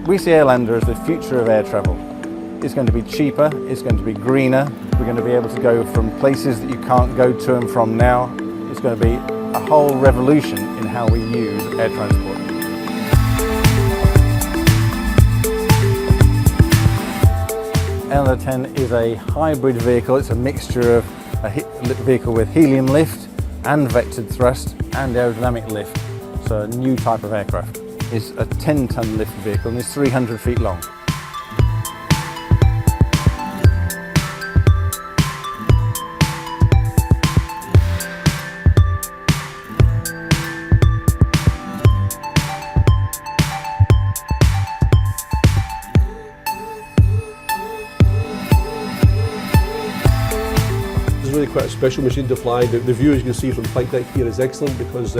We see Airlander as the future of air travel. It's going to be cheaper, it's going to be greener, we're going to be able to go from places that you can't go to and from now. It's going to be a whole revolution in how we use air transport. Airlander 10 is a hybrid vehicle. It's a mixture of a vehicle with helium lift and vectored thrust and aerodynamic lift. So a new type of aircraft. It's a 10-ton lift vehicle and is 300 feet long. It's really quite a special machine to fly. The view, as you can see from flight deck here, is excellent because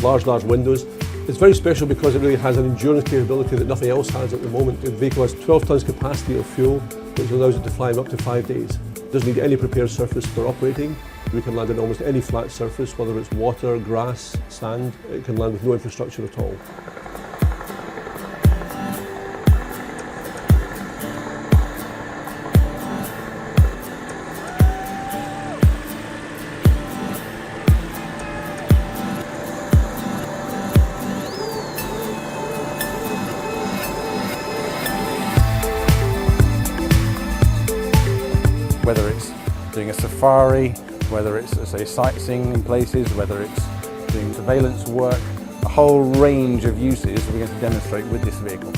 large windows. It's very special because it really has an endurance capability that nothing else has at the moment. The vehicle has 12 tons capacity of fuel, which allows it to fly up to 5 days. It doesn't need any prepared surface for operating. We can land on almost any flat surface, whether it's water, grass, sand. It can land with no infrastructure at all. Whether it's doing a safari, whether it's, say, sightseeing in places, whether it's doing surveillance work, a whole range of uses we're going to demonstrate with this vehicle.